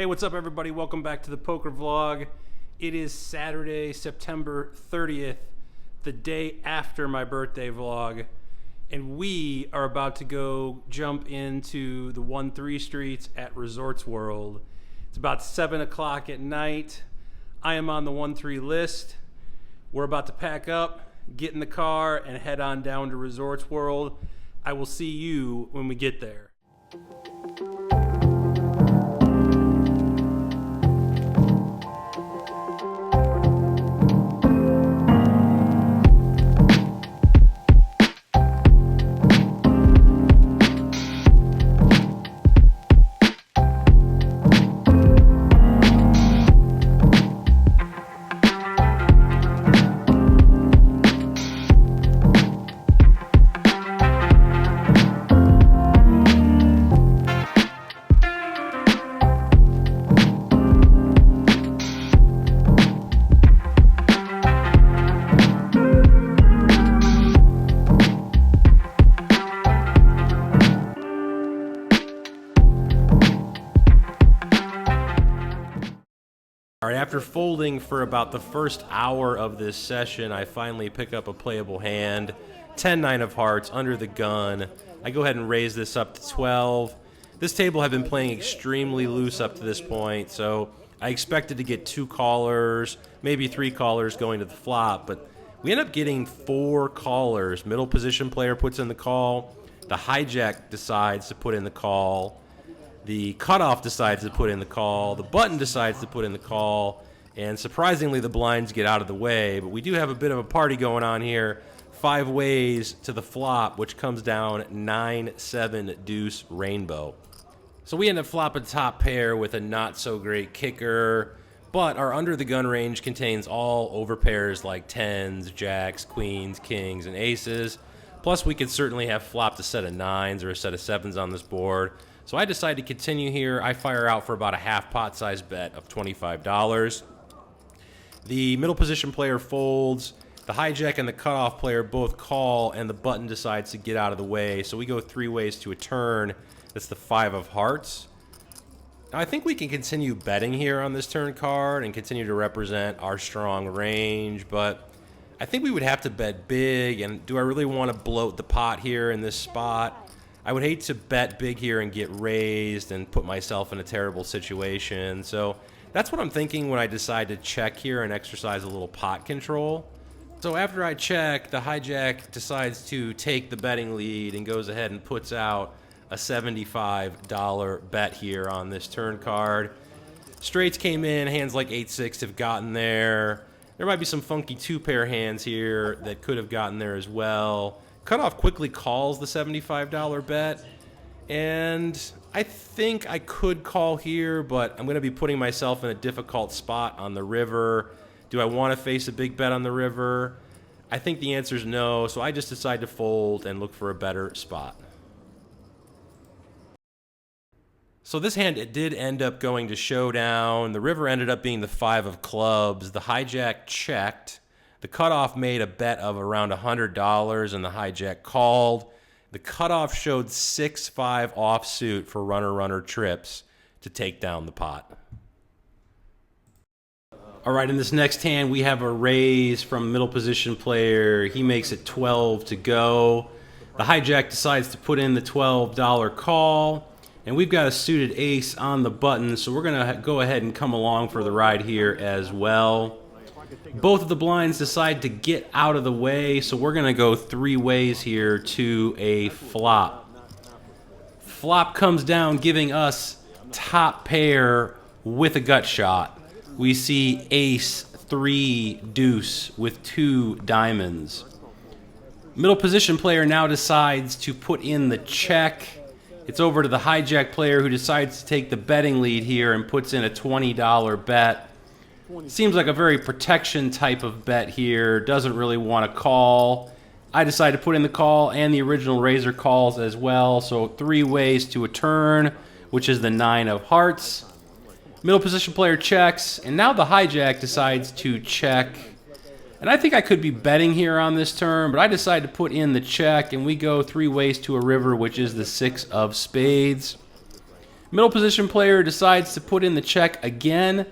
Hey, what's up, everybody? Welcome back to the Poker Vlog. It is Saturday, September 30th, the day after my birthday vlog, and we are about to go jump into the 1-3 streets at Resorts World. It's about 7 o'clock at night. I am on the 1-3 list. We're about to pack up, get in the car, and head on down to Resorts World. I will see you when we get there. All right, after folding for about the first hour of this session, I finally pick up a playable hand. 10-9 of hearts, under the gun. I go ahead and raise this up to 12. This table had been playing extremely loose up to this point, so I expected to get 2 callers, maybe 3 callers going to the flop, but we end up getting 4 callers. Middle position player puts in the call. The hijack decides to put in the call. The cutoff decides to put in the call, the button decides to put in the call, and surprisingly the blinds get out of the way, but we do have a bit of a party going on here. 5 ways to the flop, which comes down 9-7 deuce rainbow. So we end up flopping top pair with a not so great kicker, but our under the gun range contains all over pairs like 10s, jacks, queens, kings, and aces. Plus we could certainly have flopped a set of 9s or a set of 7s on this board. So I decide to continue here. I fire out for about a half pot size bet of $25. The middle position player folds. The hijack and the cutoff player both call, and the button decides to get out of the way. So we go 3 ways to a turn. That's the 5 of hearts. Now I think we can continue betting here on this turn card and continue to represent our strong range, but I think we would have to bet big, and do I really want to bloat the pot here in this spot? I would hate to bet big here and get raised and put myself in a terrible situation. So that's what I'm thinking when I decide to check here and exercise a little pot control. So after I check, the hijack decides to take the betting lead and goes ahead and puts out a $75 bet here on this turn card. Straights came in, hands like 8-6 have gotten there. There might be some funky 2-pair hands here that could have gotten there as well. Cutoff quickly calls the $75 bet, and I think I could call here, but I'm going to be putting myself in a difficult spot on the river. Do I want to face a big bet on the river? I think the answer is no, so I just decide to fold and look for a better spot. So this hand, it did end up going to showdown. The river ended up being the 5 of clubs. The hijack checked. The cutoff made a bet of around $100, and the hijack called. The cutoff showed 6-5 offsuit for runner-runner trips to take down the pot. All right, in this next hand, we have a raise from middle position player. He makes it 12 to go. The hijack decides to put in the $12 call, and we've got a suited ace on the button, so we're going to go ahead and come along for the ride here as well. Both of the blinds decide to get out of the way, so we're going to go 3 ways here to a flop. Flop comes down, giving us top pair with a gut shot. We see ace, 3, deuce with 2 diamonds. Middle position player now decides to put in the check. It's over to the hijack player, who decides to take the betting lead here and puts in a $20 bet. Seems like a very protection type of bet here. Doesn't really want to call. I decide to put in the call, and the original raiser calls as well. So 3 ways to a turn, which is the 9 of hearts. Middle position player checks, and now the hijack decides to check. And I think I could be betting here on this turn, but I decide to put in the check, and we go 3 ways to a river, which is the 6 of spades. Middle position player decides to put in the check again.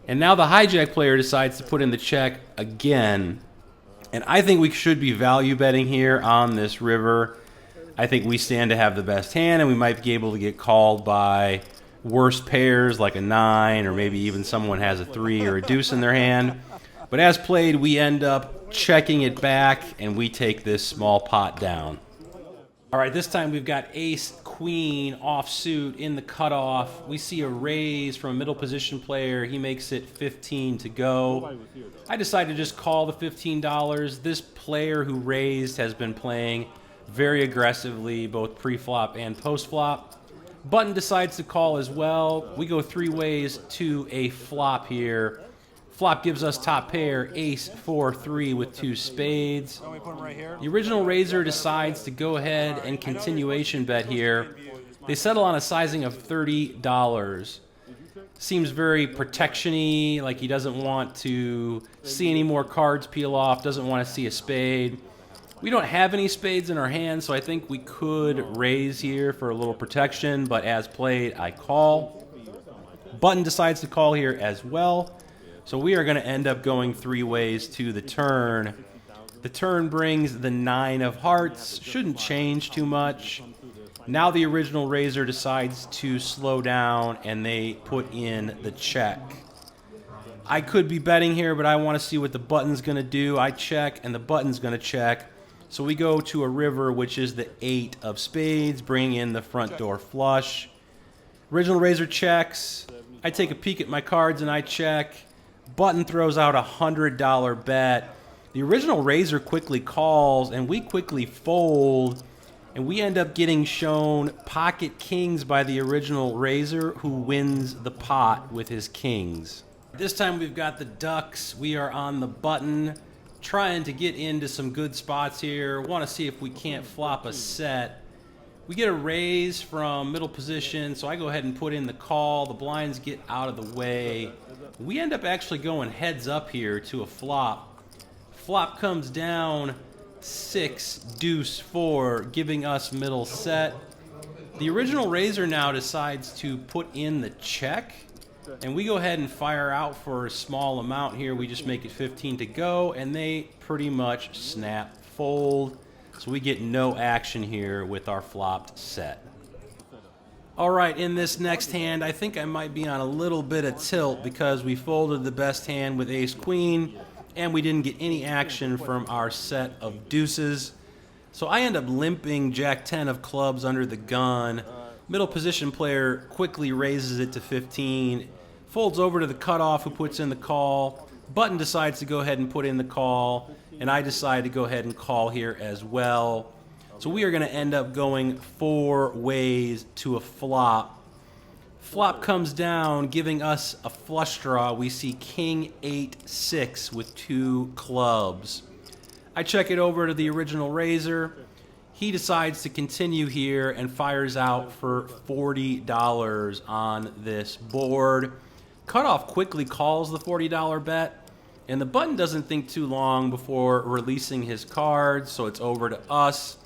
And now the hijack player decides to put in the check again. And I think we should be value betting here on this river. I think we stand to have the best hand, and we might be able to get called by worse pairs like a 9, or maybe even someone has a 3 or a deuce in their hand. But as played, we end up checking it back, and we take this small pot down. All right, this time we've got ace, queen, offsuit in the cutoff. We see a raise from a middle position player. He makes it 15 to go. I decided to just call the $15. This player who raised has been playing very aggressively, both pre-flop and post-flop. Button decides to call as well. We go 3 ways to a flop here. Flop gives us top pair, ace, 4, 3 with 2 spades. The original raiser decides to go ahead and continuation bet here. They settle on a sizing of $30. Seems very protection-y, like he doesn't want to see any more cards peel off, doesn't want to see a spade. We don't have any spades in our hand, so I think we could raise here for a little protection, but as played, I call. Button decides to call here as well. So we are going to end up going 3 ways to the turn. The turn brings the 9 of hearts. Shouldn't change too much. Now the original raiser decides to slow down, and they put in the check. I could be betting here, but I want to see what the button's going to do. I check, and the button's going to check. So we go to a river, which is the 8 of spades, bringing in the front door flush. Original raiser checks. I take a peek at my cards, and I check. Button throws out a $100 bet. The original raiser quickly calls, and we quickly fold, and we end up getting shown pocket kings by the original raiser, who wins the pot with his kings. This time we've got the ducks. We are on the button, trying to get into some good spots here. Want to see if we can't flop a set. We get a raise from middle position, so I go ahead and put in the call. The blinds get out of the way. We end up actually going heads up here to a flop. Flop comes down 6, deuce, 4, giving us middle set. The original raiser now decides to put in the check, and we go ahead and fire out for a small amount here. We just make it 15 to go, and they pretty much snap fold. So we get no action here with our flopped set. All right, in this next hand, I think I might be on a little bit of tilt because we folded the best hand with ace-queen, and we didn't get any action from our set of deuces. So I end up limping jack-10 of clubs under the gun. Middle position player quickly raises it to 15, folds over to the cutoff, who puts in the call. Button decides to go ahead and put in the call, and I decide to go ahead and call here as well. So we are going to end up going 4 ways to a flop. Flop comes down, giving us a flush draw. We see king 8-6 with 2 clubs. I check it over to the original raiser. He decides to continue here and fires out for $40 on this board. Cutoff quickly calls the $40 bet, and the button doesn't think too long before releasing his cards, so it's over to us.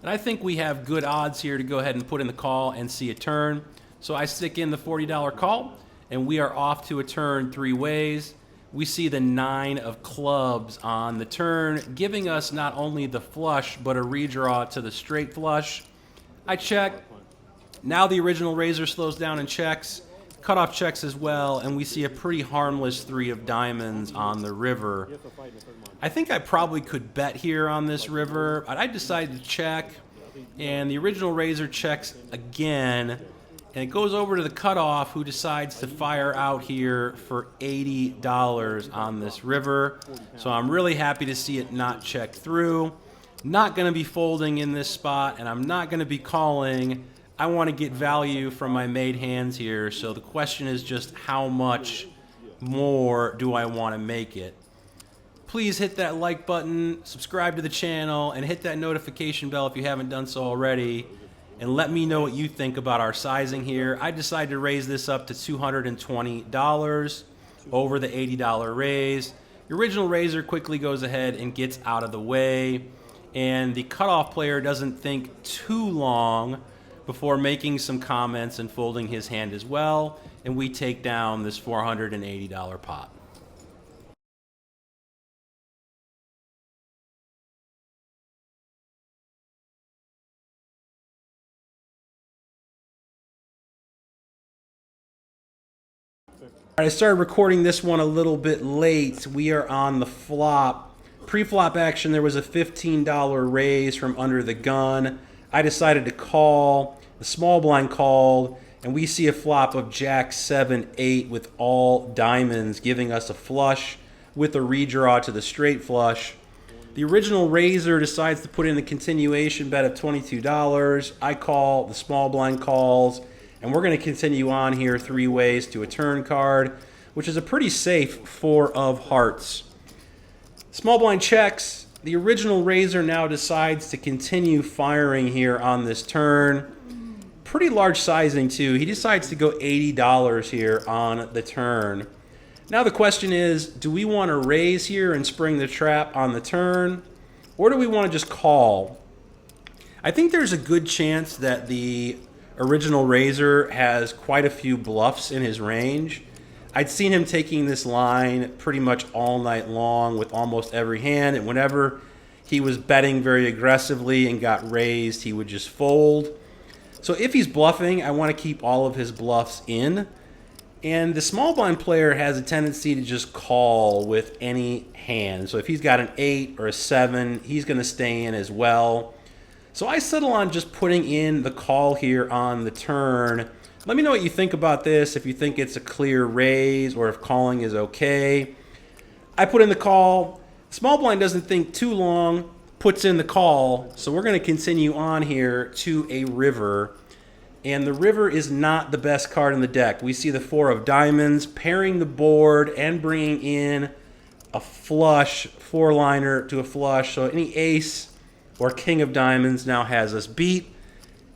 And I think we have good odds here to go ahead and put in the call and see a turn. So I stick in the $40 call, and we are off to a turn 3 ways. We see the 9 of clubs on the turn, giving us not only the flush, but a redraw to the straight flush. I check. Now the original raiser slows down and checks. Cutoff checks as well, and we see a pretty harmless 3 of diamonds on the river. I think I probably could bet here on this river, but I decided to check, and the original raiser checks again, and it goes over to the cutoff, who decides to fire out here for $80 on this river. So I'm really happy to see it not check through. Not going to be folding in this spot, and I'm not going to be calling. I want to get value from my made hands here, so the question is just how much more do I want to make it? Please hit that like button, subscribe to the channel, and hit that notification bell if you haven't done so already. And let me know what you think about our sizing here. I decided to raise this up to $220 over the $80 raise. The original raiser quickly goes ahead and gets out of the way. And the cutoff player doesn't think too long before making some comments and folding his hand as well, and we take down this $480 pot. I started recording this one a little bit late. We are on the flop. Pre-flop action, there was a $15 raise from under the gun. I decided to call. The small blind called, and we see a flop of Jack 7-8 with all diamonds, giving us a flush with a redraw to the straight flush. The original raiser decides to put in the continuation bet of $22. I call, the small blind calls, and we're going to continue on here 3 ways to a turn card, which is a pretty safe 4 of hearts. Small blind checks. The original raiser now decides to continue firing here on this turn. Pretty large sizing too. He decides to go $80 here on the turn. Now the question is, do we want to raise here and spring the trap on the turn, or do we want to just call? I think there's a good chance that the original raiser has quite a few bluffs in his range. I'd seen him taking this line pretty much all night long with almost every hand, and whenever he was betting very aggressively and got raised, he would just fold. So if he's bluffing, I want to keep all of his bluffs in. And the small blind player has a tendency to just call with any hand. So if he's got an 8 or a 7, he's going to stay in as well. So I settle on just putting in the call here on the turn. Let me know what you think about this, if you think it's a clear raise or if calling is okay. I put in the call. Small blind doesn't think too long, puts in the call. So we're going to continue on here to a river. And the river is not the best card in the deck. We see the 4 of diamonds pairing the board and bringing in a flush, 4-liner to a flush. So any ace or king of diamonds now has us beat.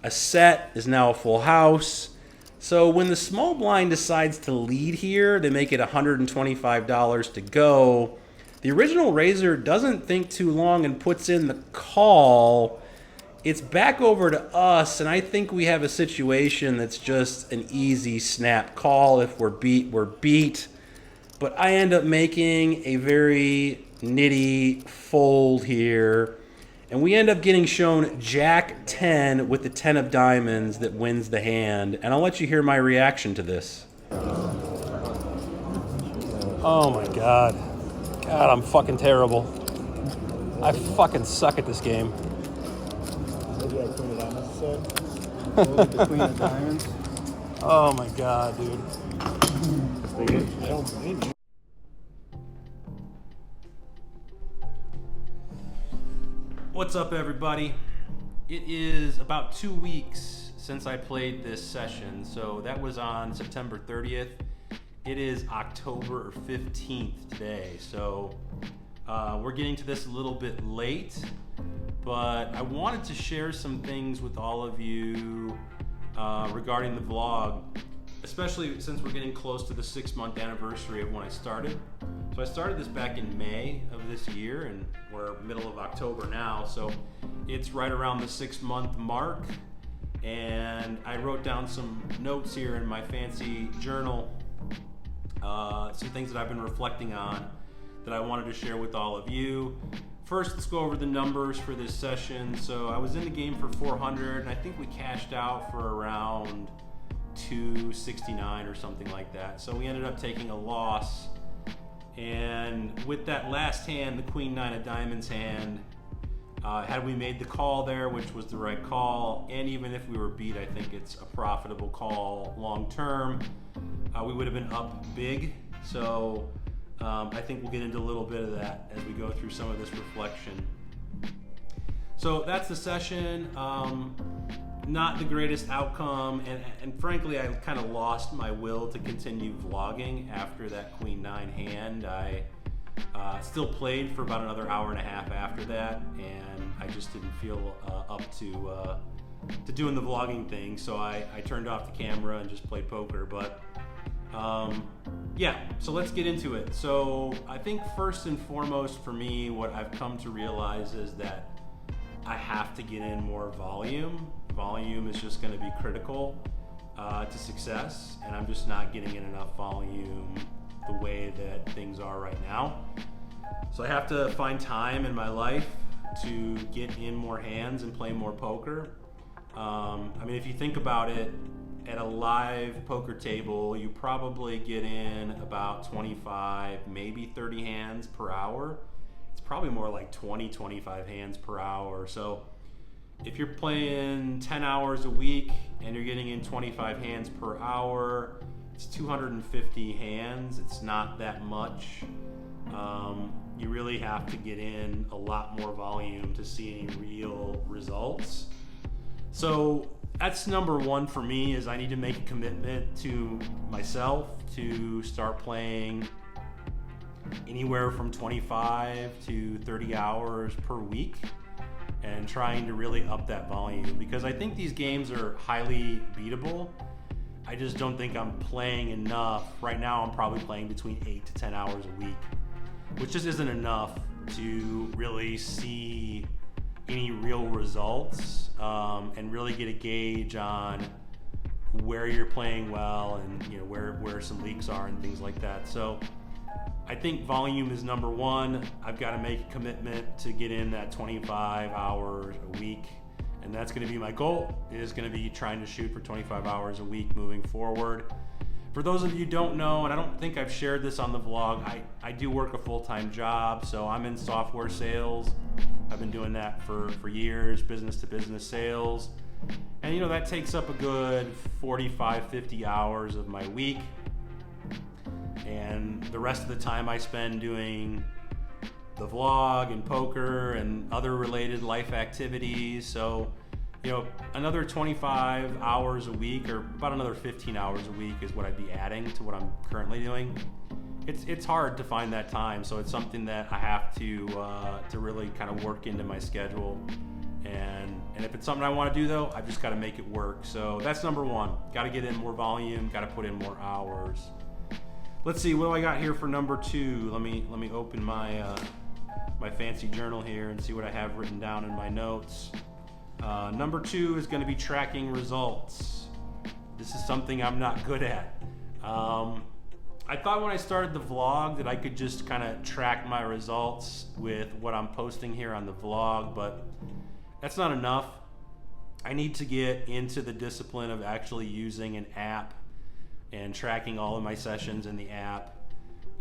A set is now a full house. So when the small blind decides to lead here, they make it $125 to go. The original raiser doesn't think too long and puts in the call. It's back over to us, and I think we have a situation that's just an easy snap call. If we're beat, we're beat. But I end up making a very nitty fold here. And we end up getting shown Jack 10 with the 10 of diamonds that wins the hand. And I'll let you hear my reaction to this. Oh my God. God, I'm fucking terrible. I fucking suck at this game. Maybe I put it on this side. The queen of diamonds. Oh my God, dude. I don't blame you. What's up, everybody? It is about 2 weeks since I played this session, so that was on September 30th. It is October 15th today, so we're getting to this a little bit late, but I wanted to share some things with all of you regarding the vlog, especially since we're getting close to the 6-month anniversary of when I started. So I started this back in May of this year, and we're middle of October now, so it's right around the 6-month mark. And I wrote down some notes here in my fancy journal, some things that I've been reflecting on that I wanted to share with all of you. First, let's go over the numbers for this session. So I was in the game for 400, and I think we cashed out for around 269 or something like that. So we ended up taking a loss. And with that last hand, the Queen 9 of Diamonds hand, had we made the call there, which was the right call, and even if we were beat, I think it's a profitable call long term. We would have been up big. So I think we'll get into a little bit of that as we go through some of this reflection. So that's the session. Not the greatest outcome, and frankly, I kind of lost my will to continue vlogging after that Queen 9 hand. I still played for about another hour and a half after that, and I just didn't feel up to doing the vlogging thing, so I turned off the camera and just played poker. But yeah, so let's get into it. So I think first and foremost for me, what I've come to realize is that I have to get in more volume, volume is just going to be critical to success, and I'm just not getting in enough volume the way that things are right now. So I have to find time in my life to get in more hands and play more poker. I mean, if you think about it, at a live poker table, you probably get in about 25, maybe 30 hands per hour. It's probably more like 20, 25 hands per hour. So if you're playing 10 hours a week and you're getting in 25 hands per hour, it's 250 hands. It's not that much. You really have to get in a lot more volume to see any real results. So that's number one for me, is I need to make a commitment to myself to start playing anywhere from 25 to 30 hours per week and trying to really up that volume, because I think these games are highly beatable. I just don't think I'm playing enough. Right now I'm probably playing between 8 to 10 hours a week, which just isn't enough to really see any real results and really get a gauge on where you're playing well and, you know, where some leaks are and things like that. So I think volume is number one. I've got to make a commitment to get in that 25 hours a week, and that's going to be my goal. It is going to be trying to shoot for 25 hours a week moving forward. For those of you who don't know, and I don't think I've shared this on the vlog, I do work a full-time job, so I'm in software sales. I've been doing that for years, business-to-business sales. And, you know, that takes up a good 45, 50 hours of my week. And the rest of the time I spend doing the vlog and poker and other related life activities. So, you know, another 25 hours a week, or about another 15 hours a week, is what I'd be adding to what I'm currently doing. It's hard to find that time, so it's something that I have to really kind of work into my schedule. And if it's something I want to do, though, I've just got to make it work. So that's number one. Got to get in more volume. Got to put in more hours. Let's see, what do I got here for number two? Let me open my my fancy journal here and see what I have written down in my notes. Number two is going to be tracking results. This is something I'm not good at. I thought when I started the vlog that I could just kind of track my results with what I'm posting here on the vlog, but that's not enough. I need to get into the discipline of actually using an app and tracking all of my sessions in the app,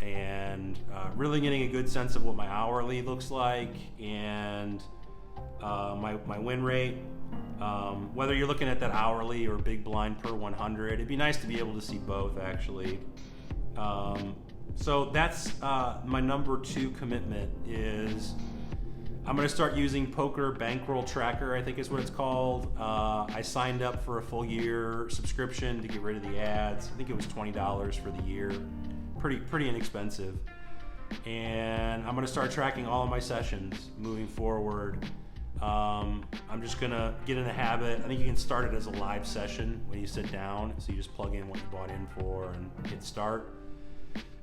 and really getting a good sense of what my hourly looks like and my win rate. Whether you're looking at that hourly or big blind per 100, it'd be nice to be able to see both, actually. So that's my number two commitment, is I'm going to start using Poker Bankroll Tracker, I think is what it's called. I signed up for a full year subscription to get rid of the ads. I think it was $20 for the year. Pretty inexpensive. And I'm going to start tracking all of my sessions moving forward. I'm just going to get in the habit. I think you can start it as a live session when you sit down. So you just plug in what you bought in for and hit start.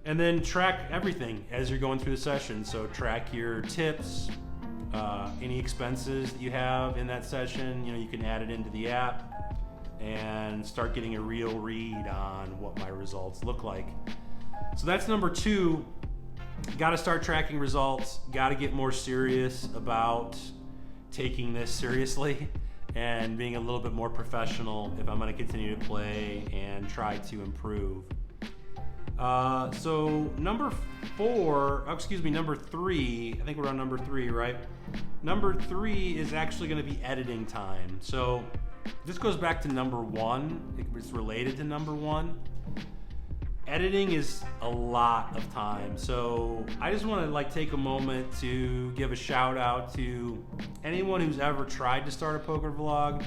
And then track everything as you're going through the session. So track your tips, any expenses that you have in that session. You know, you can add it into the app and start getting a real read on what my results look like. So that's number two. Got to start tracking results. Got to get more serious about taking this seriously and being a little bit more professional if I'm going to continue to play and try to improve. So number three, I think we're on number three, right? Number three is actually going to be editing time. So this goes back to number one. It's related to number one. Editing is a lot of time. So I just want to take a moment to give a shout out to anyone who's ever tried to start a poker vlog,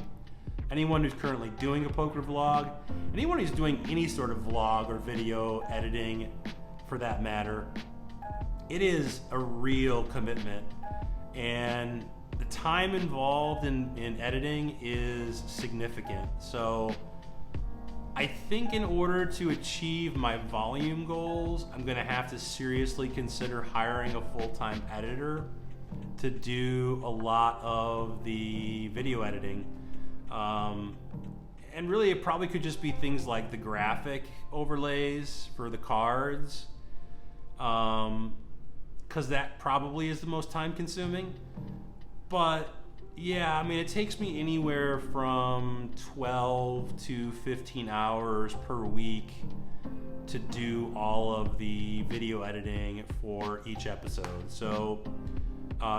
anyone who's currently doing a poker vlog, anyone who's doing any sort of vlog or video editing for that matter. It is a real commitment, and the time involved in editing is significant. So I think in order to achieve my volume goals, I'm going to have to seriously consider hiring a full-time editor to do a lot of the video editing. And really, it probably could just be things like the graphic overlays for the cards, because that probably is the most time consuming. But yeah, I mean, it takes me anywhere from 12 to 15 hours per week to do all of the video editing for each episode. So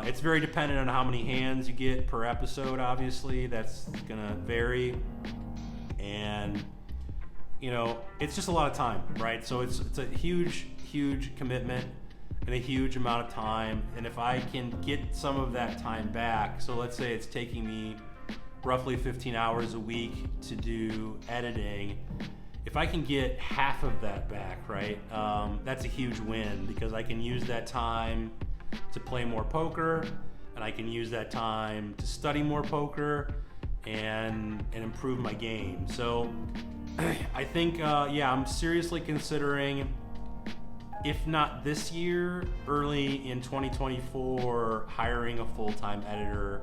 it's very dependent on how many hands you get per episode. Obviously, that's gonna vary, and you know, it's just a lot of time, right? So it's a huge commitment and a huge amount of time. And if I can get some of that time back, so let's say it's taking me roughly 15 hours a week to do editing, if I can get half of that back, right, that's a huge win, because I can use that time to play more poker, and I can use that time to study more poker and improve my game. So I think, yeah, I'm seriously considering, if not this year, early in 2024, hiring a full-time editor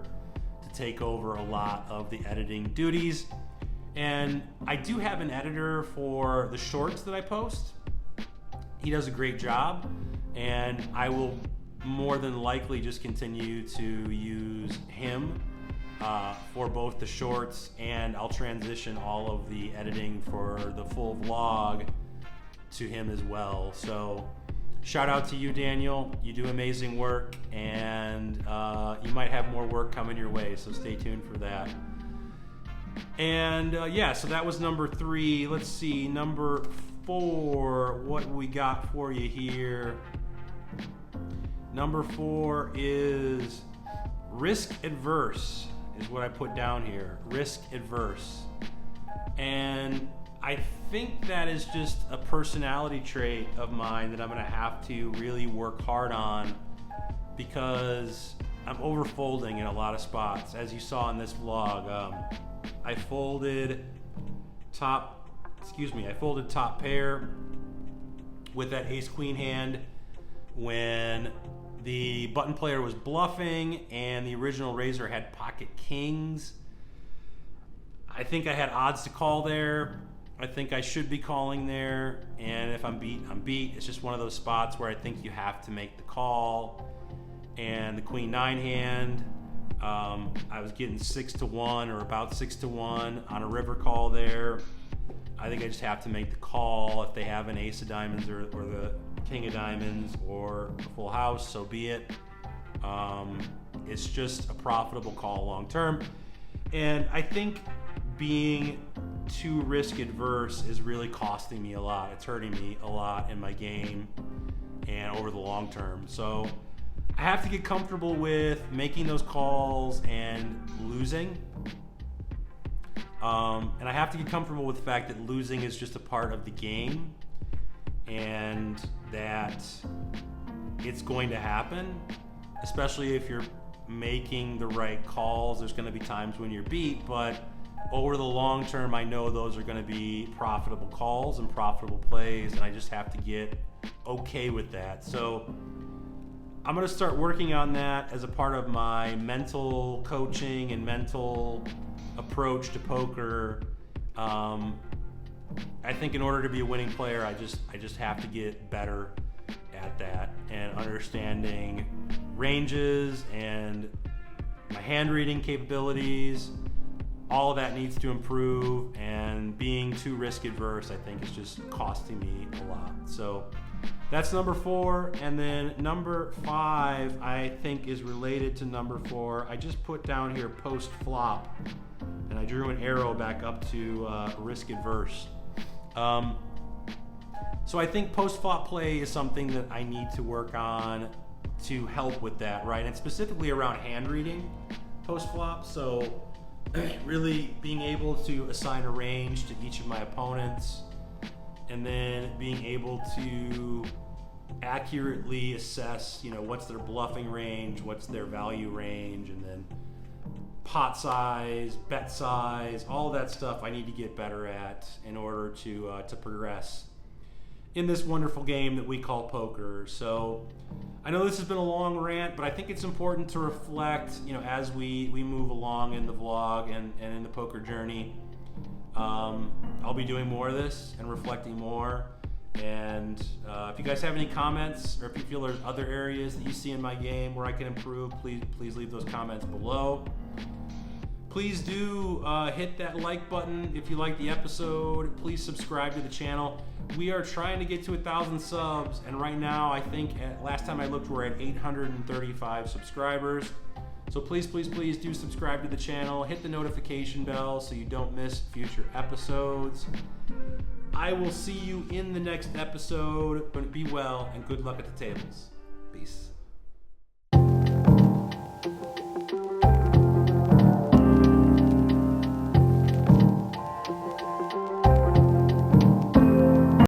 to take over a lot of the editing duties. And I do have an editor for the shorts that I post. He does a great job, and I will more than likely just continue to use him for both the shorts, and I'll transition all of the editing for the full vlog to him as well. So shout out to you, Daniel. You do amazing work, and you might have more work coming your way, so stay tuned for that. And yeah, so that was number 3. Let's see, number 4, what we got for you here. Number 4 is risk adverse, is what I put down here. Risk adverse. And I think that is just a personality trait of mine that I'm gonna have to really work hard on, because I'm overfolding in a lot of spots. As you saw in this vlog, I folded top pair with that ace queen hand when the button player was bluffing and the original raiser had pocket kings. I think I had odds to call there. I think I should be calling there, and if I'm beat, I'm beat. It's just one of those spots where I think you have to make the call. And the queen 9 hand, I was getting 6-1 or about 6-1 on a river call there. I think I just have to make the call. If they have an ace of diamonds or the king of diamonds or a full house, so be it. It's just a profitable call long term. And I think being too risk adverse is really costing me a lot. It's hurting me a lot in my game and over the long term. So I have to get comfortable with making those calls and losing. And I have to get comfortable with the fact that losing is just a part of the game, and that it's going to happen, especially if you're making the right calls. There's going to be times when you're beat, but over the long term, I know those are going to be profitable calls and profitable plays, and I just have to get okay with that. So I'm going to start working on that as a part of my mental coaching and mental approach to poker. I think in order to be a winning player, I just have to get better at that, and understanding ranges and my hand reading capabilities. All of that needs to improve, and being too risk adverse, I think, is just costing me a lot. So that's number 4. And then number 5, I think, is related to number 4. I just put down here post flop, and I drew an arrow back up to risk adverse. So I think post flop play is something that I need to work on to help with that, right? And specifically around hand reading post flop. So really being able to assign a range to each of my opponents, and then being able to accurately assess, what's their bluffing range, what's their value range, and then pot size, bet size, all that stuff I need to get better at in order to progress. in this wonderful game that we call poker. So I know this has been a long rant, but I think it's important to reflect, as we move along in the vlog and in the poker journey. I'll be doing more of this and reflecting more. And if you guys have any comments, or if you feel there's other areas that you see in my game where I can improve, please leave those comments below. Please do hit that like button if you like the episode. Please subscribe to the channel. We are trying to get to 1,000 subs, and right now I think last time I looked we're at 835 subscribers. So please do subscribe to the channel. Hit the notification bell so you don't miss future episodes. I will see you in the next episode, but be well and good luck at the tables. Peace.